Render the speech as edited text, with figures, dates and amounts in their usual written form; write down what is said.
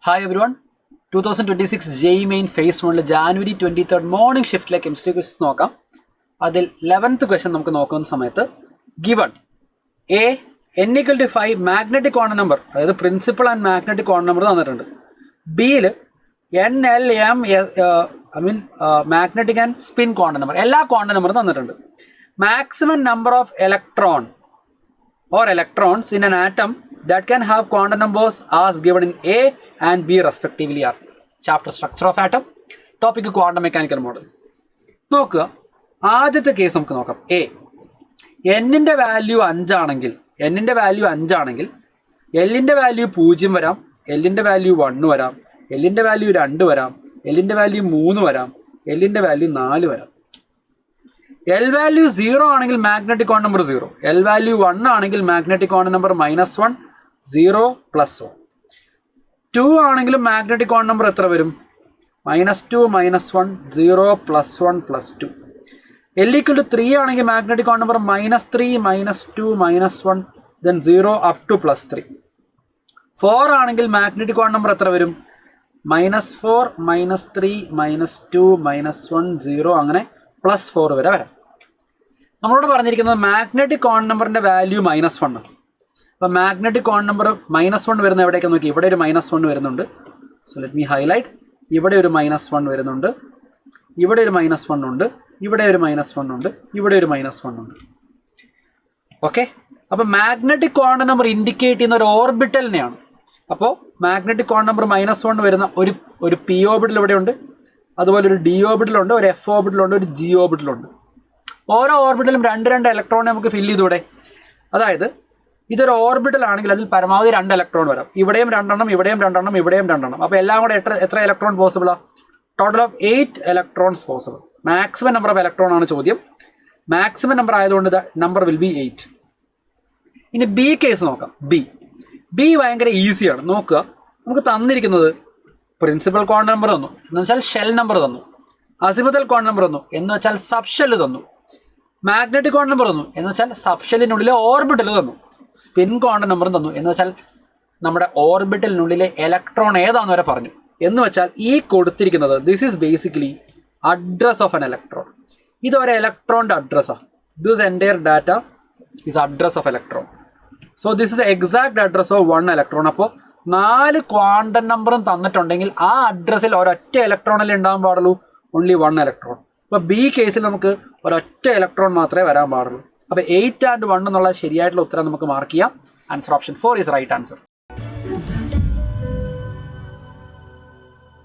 Hi everyone, 2026 JEE Main Phase 1 January 23rd morning ഷിഫ്റ്റിലെ chemistry questions നോക്കാം. അതിൽ 11th question നമുക്ക് നോക്കുന്ന സമയത്ത് given A n=5 magnetic quantum number, അതായത് principal and magnetic quantum number തന്നിട്ടുണ്ട്. ബിയിൽ NLM magnetic and spin quantum number, എല്ലാ ക്വാണ്ടം നമ്പറും തന്നിട്ടുണ്ട്. Maximum number of electron or electrons in an atom that can have quantum numbers as given in A and B respectively are. Chapter Structure of Atom, topic Quantum Mechanical Model. നോക്കുക, ആദ്യത്തെ case നമുക്ക് നോക്കാം. A എന്നിൻ്റെ value 5 ആണെങ്കിൽ എല്ലിൻ്റെ value 0 വരാം, എല്ലിൻ്റെ value 1 വരാം, എല്ലിൻ്റെ വാല്യൂ 2 വരാം, എല്ലിൻ്റെ വാല്യൂ 3 വരാം, എല്ലിൻ്റെ വാല്യൂ 4 വരാം. എൽ വാല്യൂ 0 ആണെങ്കിൽ magnetic quantum number 0, L value 1 ആണെങ്കിൽ മാഗ്നറ്റിക് ക്വാണ്ടം നമ്പർ -1, 0 + 1. 2 ആണെങ്കിലും മാഗ്നറ്റിക് ക്വാണ്ടം നമ്പർ എത്ര വരും? -2 -1, 0 + 1 + 2. L = 3 ആണെങ്കിൽ magnetic quantum number -3 -2 -1 then 0 up to +3. 4 ആണെങ്കിൽ മാഗ്നറ്റിക് ക്വാണ്ടം നമ്പർ എത്ര വരും? -4 -3 -2 -1 0 അങ്ങനെ +4 വരെ വരാം. നമ്മളോട് പറഞ്ഞിരിക്കുന്നത് മാഗ്നറ്റിക് ക്വാണ്ടം നമ്പറിൻ്റെ വാല്യൂ -1 ആണ്. അപ്പോൾ മാഗ്നറ്റിക് ക്വാണ്ടം നമ്പർ -1 വരുന്ന എവിടെയൊക്കെ നോക്കി, ഇവിടെ ഒരു -1 വരുന്നുണ്ട്. So let me highlight. ഇവിടെ ഒരു -1 വരുന്നുണ്ട്, ഇവിടെ ഒരു -1 ഉണ്ട്, ഇവിടെ ഒരു -1 ഉണ്ട്, ഇവിടെ ഒരു -1 ഉണ്ട്. ഓക്കെ, അപ്പോൾ മാഗ്നറ്റിക് ക്വാണ്ടം നമ്പർ ഇൻഡിക്കേറ്റ് ചെയ്യുന്ന ഒരു ഓർബിറ്റലിനെയാണ്. അപ്പോൾ മാഗ്നറ്റിക് ക്വാണ്ടം നമ്പർ -1 വരുന്ന ഒരു പി ഓർബിറ്റൽ ഇവിടെ ഉണ്ട്, അതുപോലെ ഒരു ഡി ഓർബിറ്റലുണ്ട്, ഒരു എഫ് ഓർബിറ്റലുണ്ട്, ഒരു ജി ഓർബിറ്റലുണ്ട്. ഓരോ ഓർബിറ്റലും 2 ഇലക്ട്രോണിനെ നമുക്ക് ഫില്ല് ചെയ്തൂടെ? അതായത് ഇതൊരു ഓർബിറ്റൽ ആണെങ്കിൽ അതിൽ പരമാവധി 2 ഇലക്ട്രോൺ വരാം. ഇവിടെയും 2 എണ്ണം, ഇവിടെയും 2 എണ്ണം, ഇവിടെയും 2 എണ്ണം. അപ്പോൾ എല്ലാം കൂടെ എത്ര ഇലക്ട്രോൺ പോസിബിളാണ്? Total of 8 electrons possible. Maximum number of electron ആണ് ചോദ്യം. മാക്സിമം നമ്പർ ആയതുകൊണ്ട് ദ നമ്പർ വിൽ ബി 8. ഇനി ബി കേസ് നോക്കാം. ബി ഭയങ്കര ഈസിയാണ്. നോക്കുക, നമുക്ക് തന്നിരിക്കുന്നത് പ്രിൻസിപ്പൽ ക്വാണ്ടം നമ്പർ തന്നു എന്ന് വെച്ചാൽ ഷെൽ നമ്പർ തന്നു, അസിമുതൽ ക്വാണ്ടം നമ്പർ തന്നു എന്ന് വെച്ചാൽ സബ് ഷെൽ തന്നു, മാഗ്നറ്റിക് ക്വാണ്ടം നമ്പർ തന്നു എന്ന് വെച്ചാൽ സബ് ഷെല്ലിനുള്ളിലെ ഓർബിറ്റൽ തന്നു, സ്പിൻ ക്വാണ്ടം നമ്പർ തന്നു എന്ന് വെച്ചാൽ നമ്മുടെ ഓർബിറ്റലിനുള്ളിലെ ഇലക്ട്രോൺ ഏതാണെന്ന് വരെ പറഞ്ഞു. എന്ന് വെച്ചാൽ ഈ കൊടുത്തിരിക്കുന്നത് this is basically address of an electron. ഇതൊരു ഇലക്ട്രോണിൻ്റെ അഡ്രസ്സാണ്. This entire data is address of electron. So this is exact address of 1 electron. അപ്പോൾ 4 ക്വാണ്ടം നമ്പറും തന്നിട്ടുണ്ടെങ്കിൽ ആ അഡ്രസ്സിൽ ഒരൊറ്റ ഇലക്ട്രോണല്ലേ ഉണ്ടാകാൻ പാടുള്ളൂ, ഓൺലി 1 ഇലക്ട്രോൺ. അപ്പോൾ ബി കേസിൽ നമുക്ക് ഒരൊറ്റ ഇലക്ട്രോൺ മാത്രമേ വരാൻ പാടുള്ളൂ. അപ്പോൾ 8 and 1 എന്നുള്ള ശരിയായിട്ടുള്ള ഉത്തരം നമുക്ക് മാർക്ക് ചെയ്യാം. Answer option 4 is right answer.